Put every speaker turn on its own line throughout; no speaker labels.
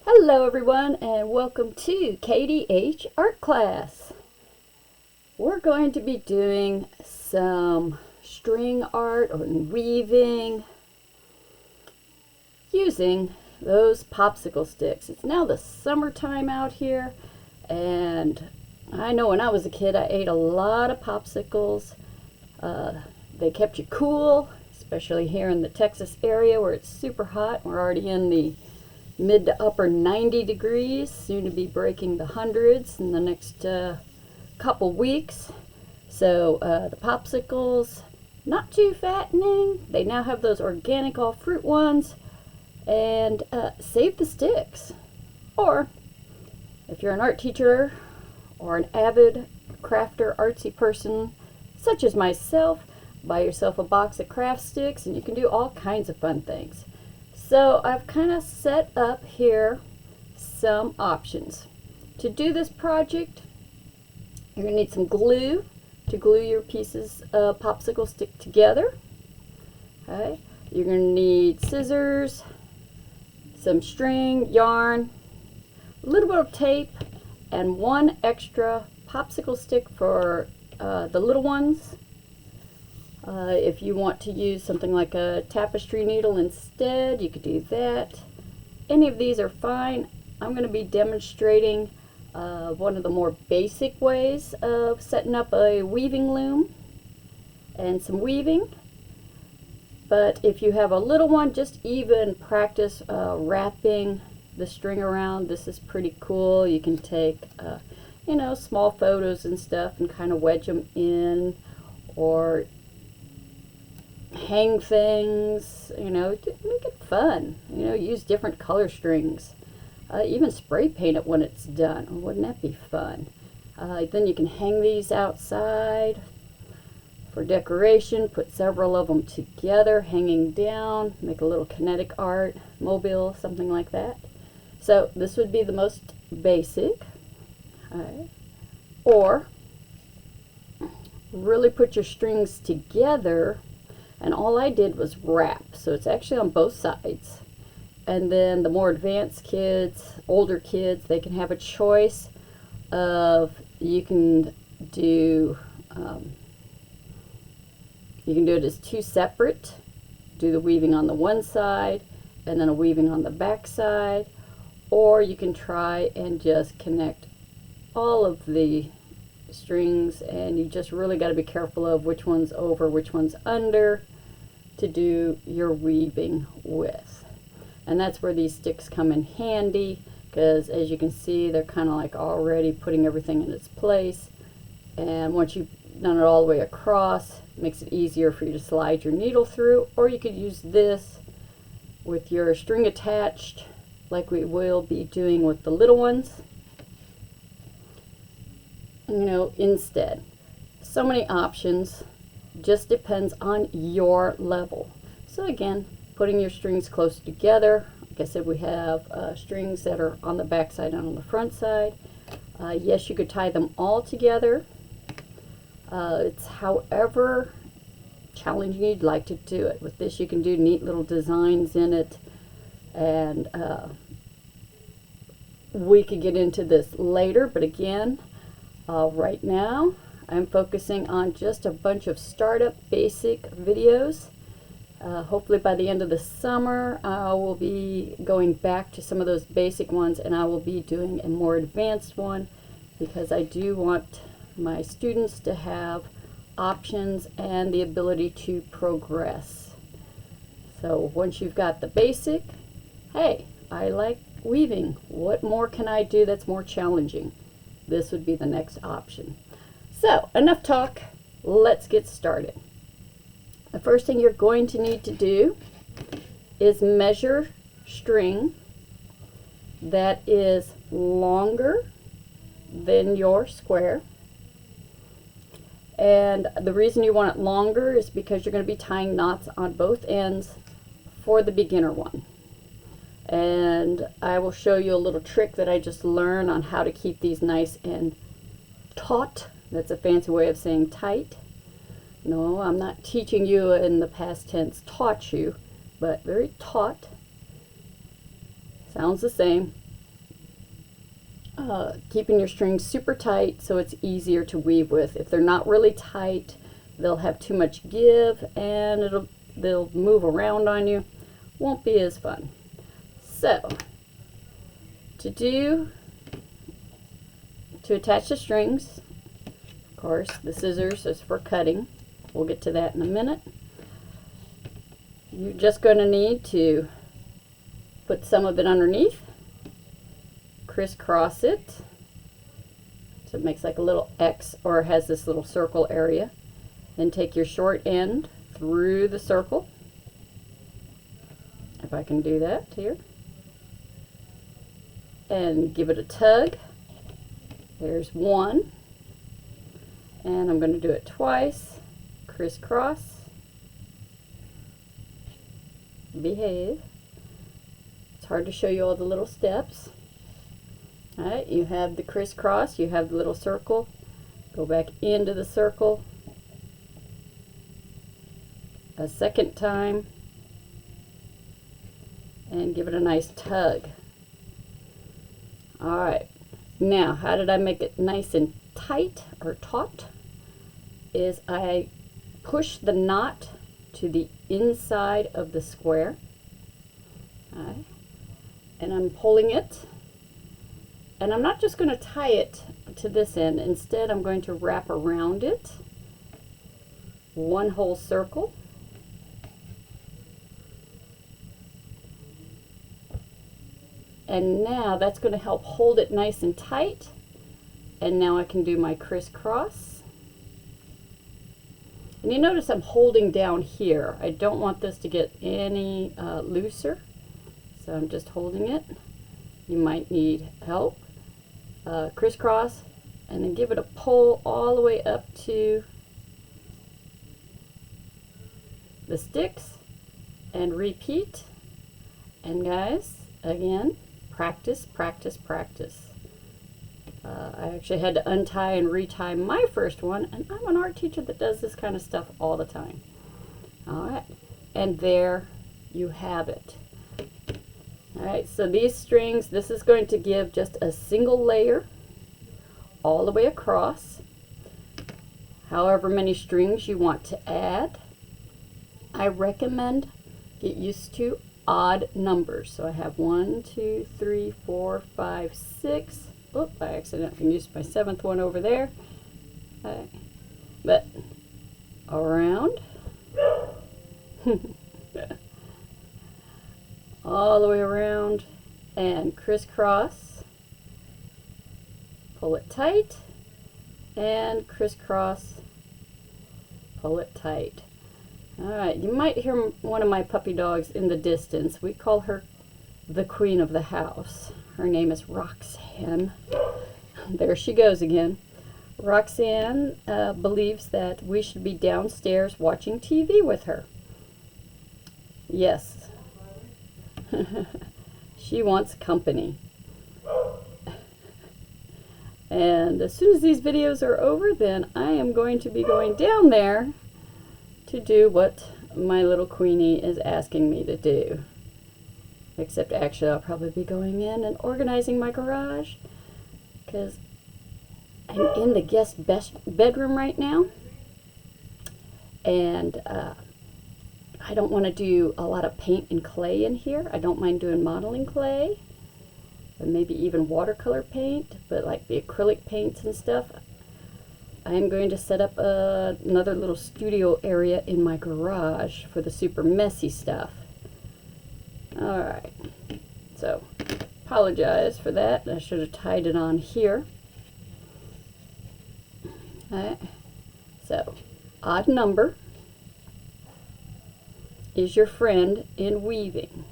Hello everyone and welcome to KDH art class. We're going to be doing some string art or weaving using those popsicle sticks. It's now the summertime out here, and I know when I was a kid I ate a lot of popsicles. They kept you cool, especially here in the Texas area where it's super hot. We're already in the mid to upper 90 degrees, soon to be breaking the hundreds in the next couple weeks. So the popsicles, not too fattening. They now have those organic all fruit ones, and save the sticks. Or if you're an art teacher or an avid crafter, artsy person such as myself, buy yourself a box of craft sticks and you can do all kinds of fun things. So I've kind of set up here some options. To do this project, you're going to need some glue to glue your pieces of popsicle stick together. Okay. You're going to need scissors, some string, yarn, a little bit of tape, and one extra popsicle stick for the little ones. If you want to use something like a tapestry needle instead, you could do that. Any of these are fine. I'm going to be demonstrating one of the more basic ways of setting up a weaving loom and some weaving. But if you have a little one, just even practice wrapping the string around. This is pretty cool. You can take small photos and stuff and kind of wedge them in, or hang things, make it fun. Use different color strings. Even spray paint it when it's done. Oh, wouldn't that be fun? Then you can hang these outside for decoration. Put several of them together, hanging down. Make a little kinetic art, mobile, something like that. So this would be the most basic. Or really put your strings together. And all I did was wrap, so it's actually on both sides. And then the more advanced kids, older kids, they can have a choice of, you can do it as two separate. Do the weaving on the one side and then a weaving on the back side, or you can try and just connect all of the strings, and you just really got to be careful of which one's over, which one's under to do your weaving with. And that's where these sticks come in handy, because as you can see, they're kind of like already putting everything in its place. And once you've done it all the way across, it makes it easier for you to slide your needle through. Or you could use this with your string attached, like we will be doing with the little ones, instead. So many options, just depends on your level. So again, putting your strings close together. Like I said, we have strings that are on the back side and on the front side. Yes, you could tie them all together. It's however challenging you'd like to do it. With this, you can do neat little designs in it, and we could get into this later, but again, right now I'm focusing on just a bunch of startup basic videos. Hopefully by the end of the summer I will be going back to some of those basic ones, and I will be doing a more advanced one, because I do want my students to have options and the ability to progress. So once you've got the basic, hey, I like weaving, what more can I do that's more challenging? This would be the next option. So enough talk, let's get started. The first thing you're going to need to do is measure string that is longer than your square. And the reason you want it longer is because you're going to be tying knots on both ends for the beginner one. And I will show you a little trick that I just learned on how to keep these nice and taut. That's a fancy way of saying tight. No, I'm not teaching you in the past tense, taught you, but very taut. Sounds the same. keeping your strings super tight so it's easier to weave with. If they're not really tight, they'll have too much give and they'll move around on you. Won't be as fun. So, to attach the strings, of course, the scissors is for cutting. We'll get to that in a minute. You're just going to need to put some of it underneath, crisscross it so it makes like a little X or has this little circle area. Then take your short end through the circle, if I can do that here, and give it a tug. There's one, and I'm going to do it twice. Crisscross, behave. It's hard to show you all the little steps. Alright, you have the crisscross, you have the little circle, go back into the circle a second time and give it a nice tug. Alright, now how did I make it nice and tight or taut? Is I push the knot to the inside of the square. Alright, and I'm pulling it. And I'm not just going to tie it to this end. Instead, I'm going to wrap around it one whole circle. And now that's going to help hold it nice and tight. And now I can do my crisscross. And you notice I'm holding down here. I don't want this to get any looser. So I'm just holding it. You might need help. Crisscross, and then give it a pull all the way up to the sticks and repeat. And guys, again, practice, practice, practice. I actually had to untie and retie my first one, and I'm an art teacher that does this kind of stuff all the time. Alright, and there you have it. Alright, so these strings, this is going to give just a single layer all the way across. However many strings you want to add, I recommend get used to odd numbers. So I have 1, 2, 3, 4, 5, 6. Oop, I accidentally used my 7th one over there. Okay. But around. All the way around and crisscross, pull it tight, and crisscross, pull it tight. Alright, you might hear one of my puppy dogs in the distance. We call her the queen of the house. Her name is Roxanne. There she goes again. Roxanne believes that we should be downstairs watching TV with her. Yes. She wants company. And as soon as these videos are over, then I am going to be going down there to do what my little queenie is asking me to do. Except actually I'll probably be going in and organizing my garage, because I'm in the guest bedroom right now, and I don't want to do a lot of paint and clay in here. I don't mind doing modeling clay, and maybe even watercolor paint, but like the acrylic paints and stuff, I am going to set up another little studio area in my garage for the super messy stuff. Alright, so apologize for that. I should have tied it on here. Alright, so odd number is your friend in weaving,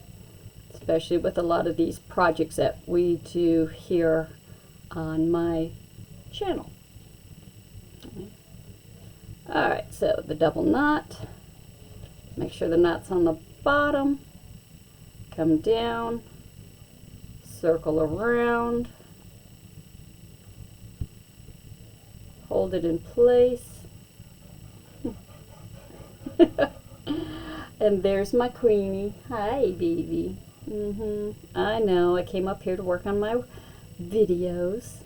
especially with a lot of these projects that we do here on my channel. Alright, so the double knot, make sure the knot's on the bottom, come down, circle around, hold it in place, and there's my queenie. Hi, baby. I know, I came up here to work on my videos.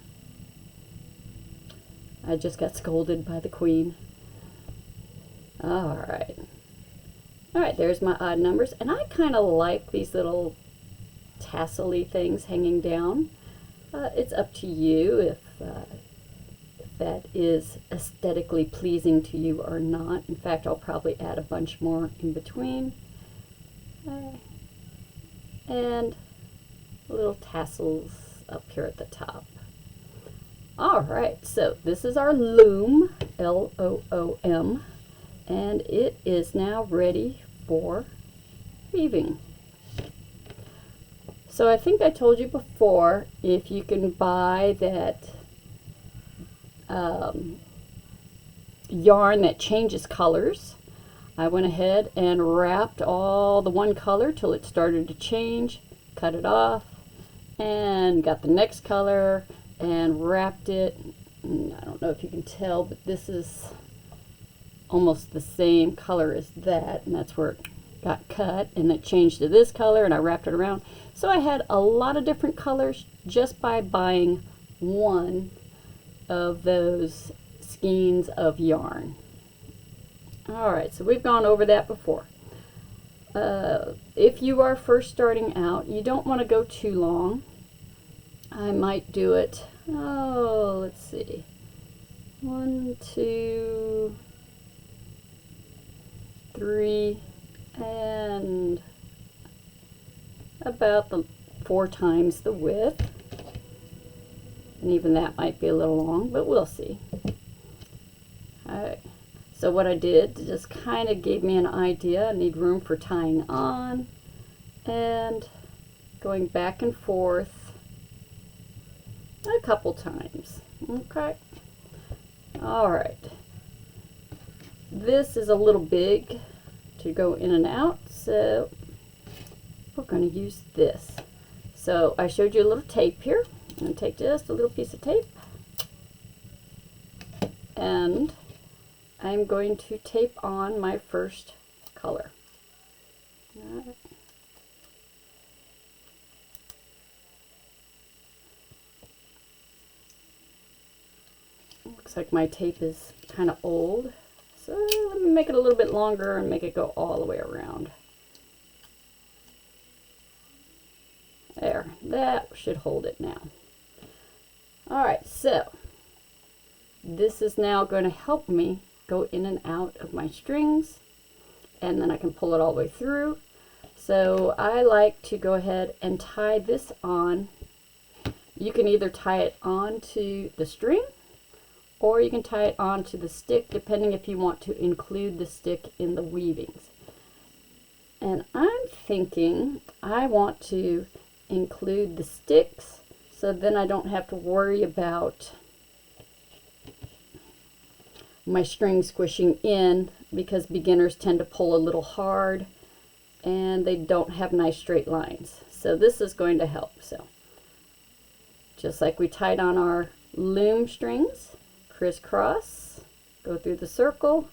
I just got scolded by the queen. Alright. Alright, there's my odd numbers. And I kind of like these little tassel-y things hanging down. It's up to you if that is aesthetically pleasing to you or not. In fact, I'll probably add a bunch more in between. And little tassels up here at the top. Alright, so this is our loom, L-O-O-M, and it is now ready for weaving. So I think I told you before, if you can buy that yarn that changes colors, I went ahead and wrapped all the one color till it started to change, cut it off, and got the next color and wrapped it. I don't know if you can tell, but this is almost the same color as that, and that's where it got cut, and it changed to this color, and I wrapped it around. So I had a lot of different colors just by buying one of those skeins of yarn. Alright, so we've gone over that before. If you are first starting out, you don't want to go too long. I might do it, let's see, 1, 2, 3, and about 4 times the width. And even that might be a little long, but we'll see. Alright, so what I did just kind of gave me an idea. I need room for tying on and going back and forth a couple times. Okay. Alright. This is a little big to go in and out, so we're going to use this. So I showed you a little tape here. I'm going to take just a little piece of tape, and I'm going to tape on my first color. Right. Looks like my tape is kind of old, so let me make it a little bit longer and make it go all the way around. There, that should hold it now. Alright, so this is now going to help me go in and out of my strings, and then I can pull it all the way through. So I like to go ahead and tie this on. You can either tie it onto the string, or you can tie it onto the stick, depending if you want to include the stick in the weavings. And I'm thinking I want to include the sticks, so then I don't have to worry about my string squishing in, because beginners tend to pull a little hard and they don't have nice straight lines. So this is going to help. So just like we tied on our loom strings, crisscross, go through the circle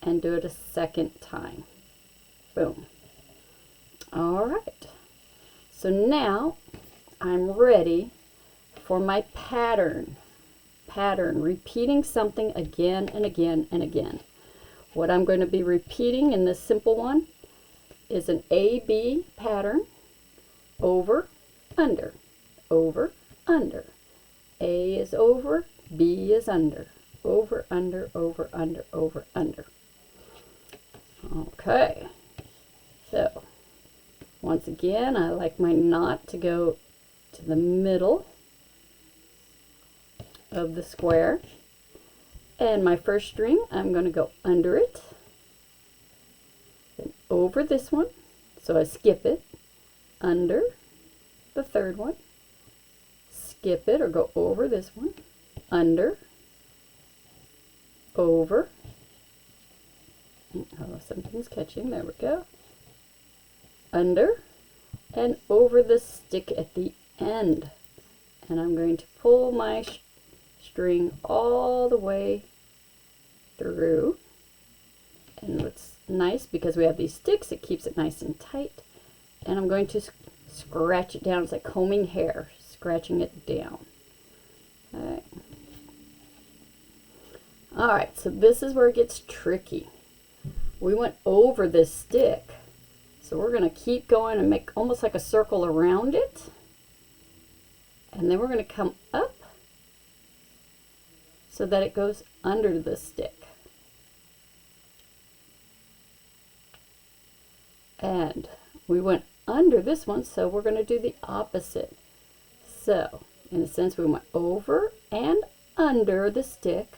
and do it a second time. Boom. All right. So now I'm ready for my pattern. Repeating something again and again and again. What I'm going to be repeating in this simple one is an A-B pattern, over, under, over, under. A is over, B is under, over, under, over, under, over, under. Okay, so once again, I like my knot to go to the middle of the square, and my first string, I'm going to go under it, then over this one, so I skip it, under the third one, skip it or go over this one, under, over, oh, something's catching, there we go, under, and over the stick at the end. And I'm going to pull my string all the way through. And what's nice, because we have these sticks, it keeps it nice and tight. And I'm going to scratch it down. It's like combing hair. scratching it down. All right, so this is where it gets tricky. We went over this stick, so we're going to keep going and make almost like a circle around it. And then we're going to come up so that it goes under the stick. And we went under this one, so we're going to do the opposite. So, in a sense, we went over and under the stick.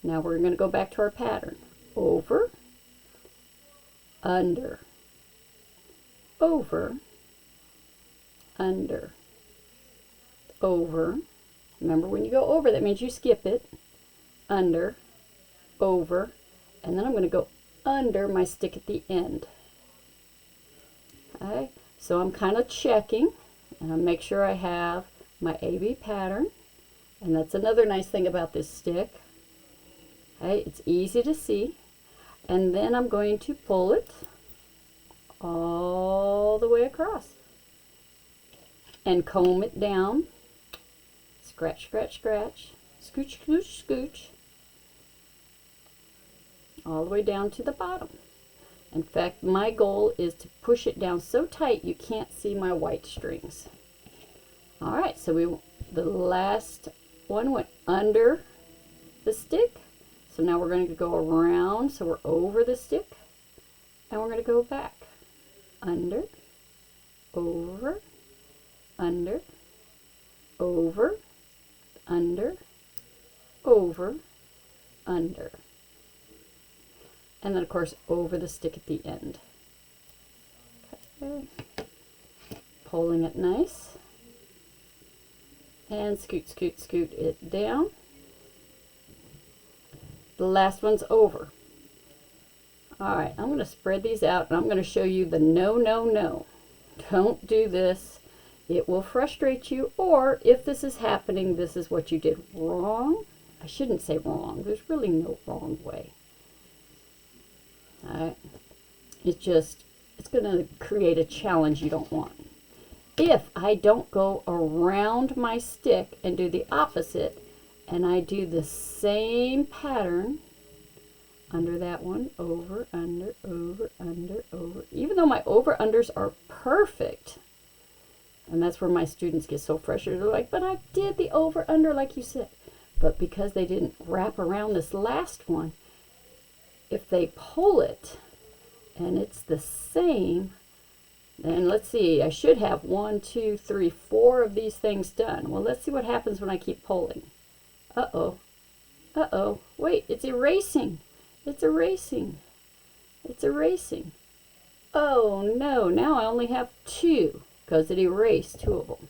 Now we're going to go back to our pattern. Over, under, over, under, over. Remember, when you go over, that means you skip it. Under, over, and then I'm going to go under my stick at the end. Okay, so I'm kind of checking, and I make sure I have my AB pattern, and that's another nice thing about this stick. Okay, it's easy to see, and then I'm going to pull it all the way across and comb it down. Scratch, scratch, scratch, scooch, scooch, scooch, all the way down to the bottom. In fact, my goal is to push it down so tight you can't see my white strings. All right, so the last one went under the stick. So now we're going to go around, so we're over the stick, and we're going to go back. Under, over, under, over, under, over, under. And then, of course, over the stick at the end. Okay. Pulling it nice. And scoot, scoot, scoot it down. The last one's over. All right, I'm going to spread these out, and I'm going to show you the no, no, no. Don't do this. It will frustrate you, or if this is happening, this is what you did wrong. I shouldn't say wrong. There's really no wrong way. All right. It's going to create a challenge you don't want. If I don't go around my stick and do the opposite, and I do the same pattern under that one, over, under, over, under, over. Even though my over-unders are perfect, and that's where my students get so frustrated. They're like, but I did the over-under like you said. But because they didn't wrap around this last one, if they pull it and it's the same, then let's see, I should have 1, 2, 3, 4 of these things done. Well, let's see what happens when I keep pulling. Uh-oh. Uh-oh. Wait, it's erasing. It's erasing. It's erasing. Oh, no. Now I only have 2 because it erased 2 of them.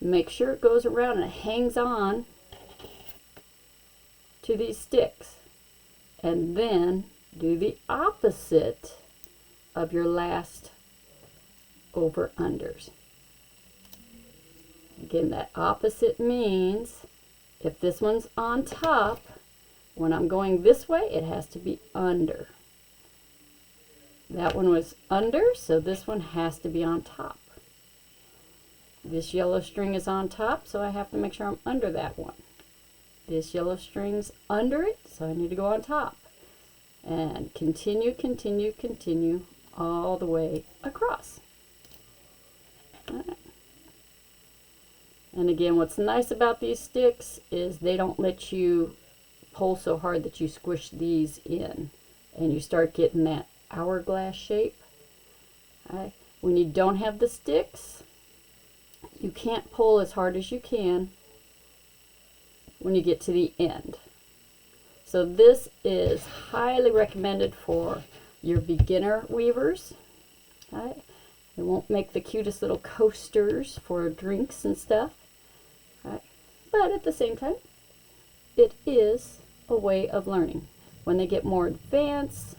Make sure it goes around and it hangs on to these sticks. And then do the opposite of your last over-unders. Again, that opposite means if this one's on top, when I'm going this way, it has to be under. That one was under, so this one has to be on top. This yellow string is on top, so I have to make sure I'm under that one. This yellow string's under it, so I need to go on top. And continue, continue, continue all the way across. All right. And again, what's nice about these sticks is they don't let you pull so hard that you squish these in and you start getting that hourglass shape. Right? When you don't have the sticks, you can't pull as hard as you can when you get to the end. So this is highly recommended for your beginner weavers. Right? It won't make the cutest little coasters for drinks and stuff. Right? But at the same time, it is a way of learning. When they get more advanced,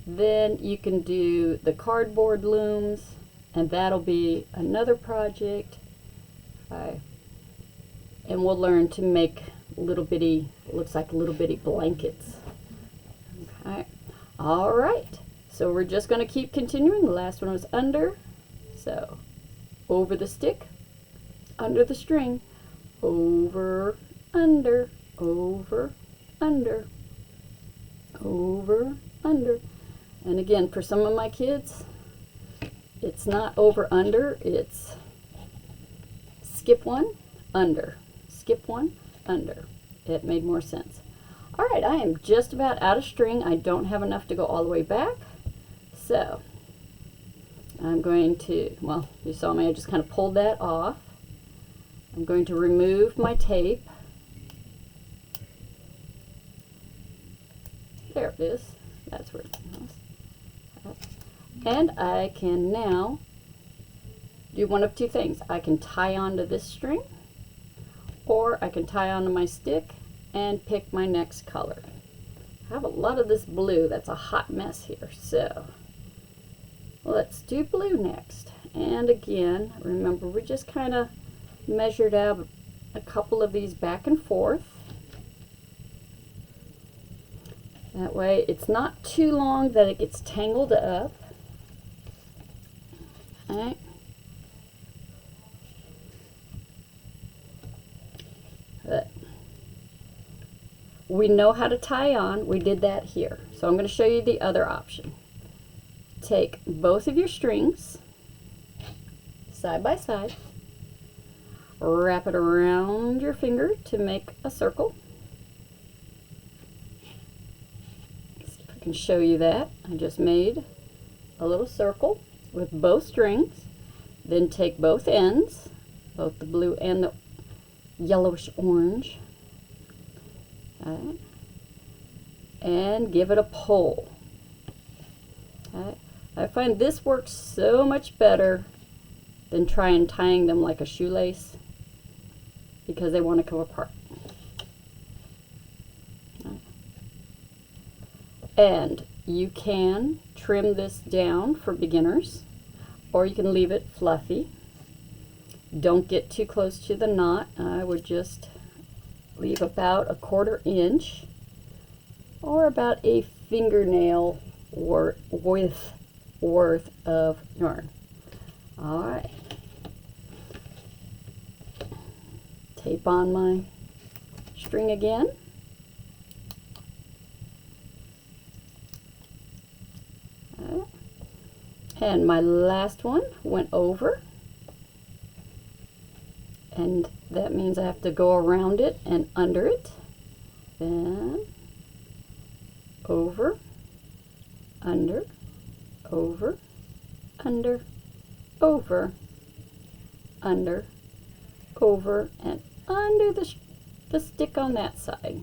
then you can do the cardboard looms, and that'll be another project. And we'll learn to make little bitty, looks like little bitty blankets. Okay. All right. So we're just going to keep continuing. The last one was under. So over the stick, under the string, over, under, over, under, over, under. And again, for some of my kids, it's not over, under, it's skip one, under, skip one, under. It made more sense. All right, I am just about out of string. I don't have enough to go all the way back. So I'm going to, well, you saw me, I just kind of pulled that off. I'm going to remove my tape. There it is. That's where it is. And I can now do one of two things. I can tie onto this string, or I can tie onto my stick and pick my next color. I have a lot of this blue. That's a hot mess here. So let's do blue next. And again, remember, we just kind of measured out a couple of these back and forth. That way it's not too long that it gets tangled up. All right. But we know how to tie on. We did that here. So I'm going to show you the other option. Take both of your strings side by side, wrap it around your finger to make a circle. See if I can show you that. I just made a little circle with both strings. Then take both ends, both the blue and the yellowish orange, and give it a pull. I find this works so much better than tying them like a shoelace, because they want to come apart. And you can trim this down for beginners, or you can leave it fluffy. Don't get too close to the knot. I would just leave about 1/4 inch or about a fingernail worth of yarn. All right. Tape on my string again. And my last one went over, and that means I have to go around it and under it, then over, under, over, under, over, under, over, and under the stick on that side.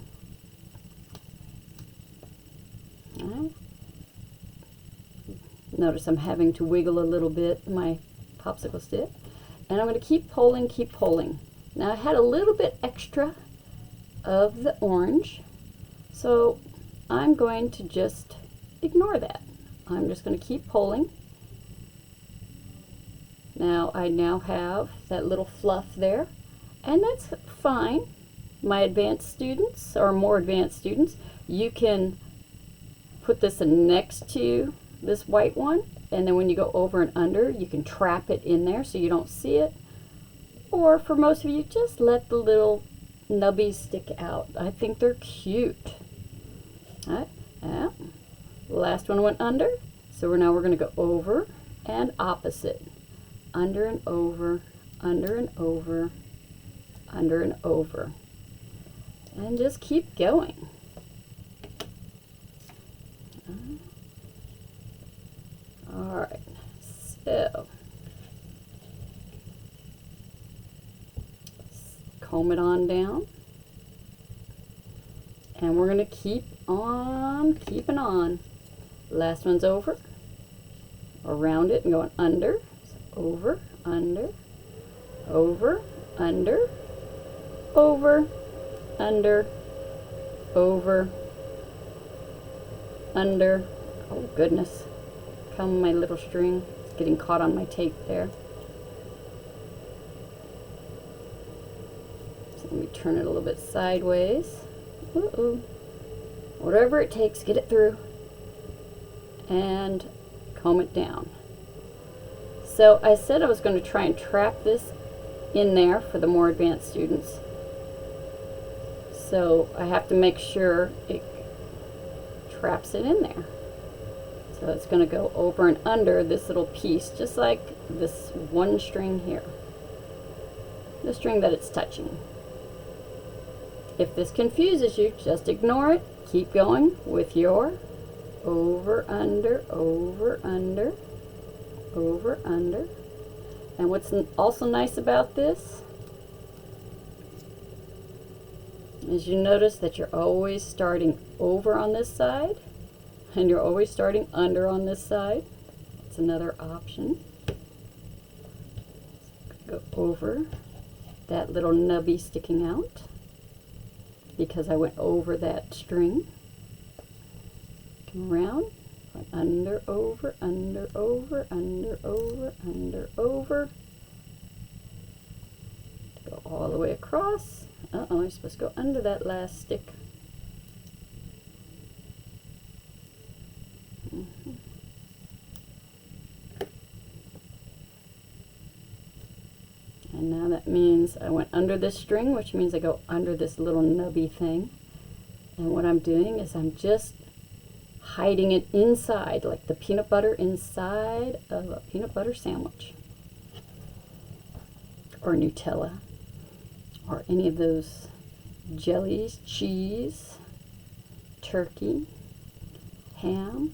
All right. Notice I'm having to wiggle a little bit my popsicle stick, and I'm going to keep pulling, keep pulling. Now I had a little bit extra of the orange, so I'm going to just ignore that. I'm just going to keep pulling. Now I have that little fluff there, and that's fine. My advanced students, or more advanced students, you can put this next to this white one, and then when you go over and under, you can trap it in there so you don't see it. Or for most of you, just let the little nubbies stick out. I think they're cute. All right, yeah. Last one went under, so we're going to go over and opposite. Under and over, under and over, under and over. And just keep going. All right, so comb it on down, and we're going to keep on keeping on. Last one's over, around it and going under, so over, under, over, under, over, under, over, under. Oh goodness. Come my little string. It's getting caught on my tape there. So let me turn it a little bit sideways. Uh-oh. Whatever it takes, get it through. And comb it down. So I said I was going to try and trap this in there for the more advanced students. So I have to make sure it traps it in there. So it's going to go over and under this little piece, just like this one string here, the string that it's touching. If this confuses you, just ignore it. Keep going with your over, under, over, under, over, under. And what's also nice about this is you notice that you're always starting over on this side and you're always starting under on this side. It's another option. Go over that little nubby sticking out because I went over that string. Come around, under, over, under, over, under, over, under, over. Go all the way across. Uh-oh, you're supposed to go under that last stick. And now that means I went under this string, which means I go under this little nubby thing. And what I'm doing is I'm just hiding it inside, like the peanut butter inside of a peanut butter sandwich. Or Nutella. Or any of those jellies, cheese, turkey, ham.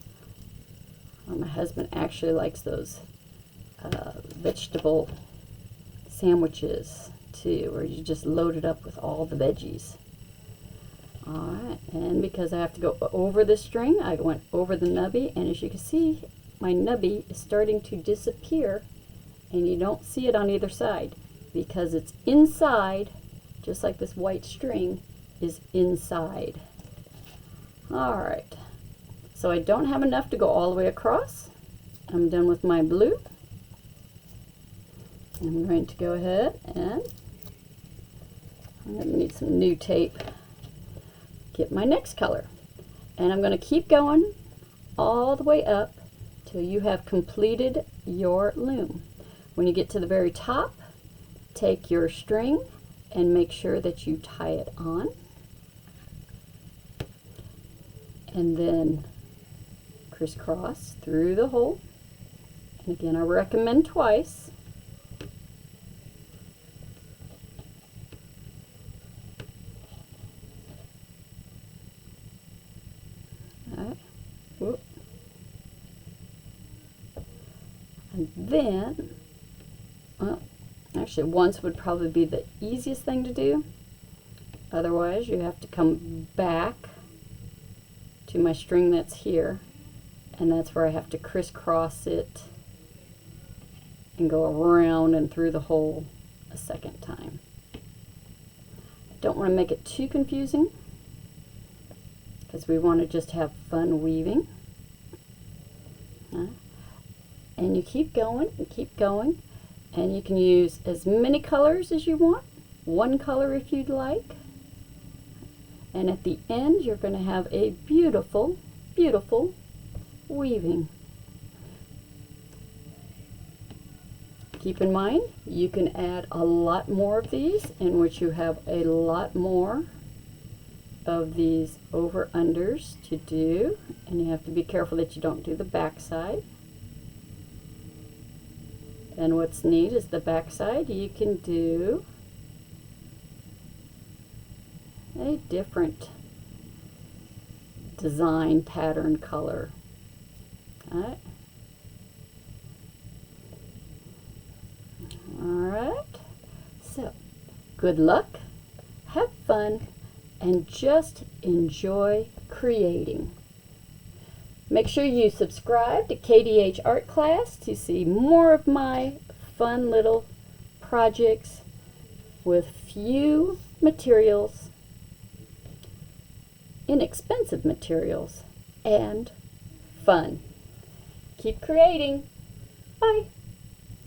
My husband actually likes those vegetable sandwiches too, where you just load it up with all the veggies. Alright, and because I have to go over the string, I went over the nubby, and as you can see, my nubby is starting to disappear, and you don't see it on either side because it's inside, just like this white string is inside. Alright, so I don't have enough to go all the way across. I'm done with my blue. I'm going to go ahead and I'm going to need some new tape. Get my next color. And I'm going to keep going all the way up till you have completed your loom. When you get to the very top, take your string and make sure that you tie it on. And then crisscross through the hole. And again, I recommend twice. And then, well, actually once would probably be the easiest thing to do. Otherwise, you have to come back to my string that's here, and that's where I have to crisscross it and go around and through the hole a second time. Don't want to make it too confusing because we want to just have fun weaving. And you keep going and keep going, and you can use as many colors as you want, one color if you'd like, and at the end you're going to have a beautiful, beautiful weaving. Keep in mind, you can add a lot more of these, in which you have a lot more of these over-unders to do, and you have to be careful that you don't do the back side. And what's neat is the back side, you can do a different design, pattern, color. Alright. Alright. So, good luck, have fun, and just enjoy creating. Make sure you subscribe to KDH Art Class to see more of my fun little projects with few materials, inexpensive materials, and fun. Keep creating. Bye.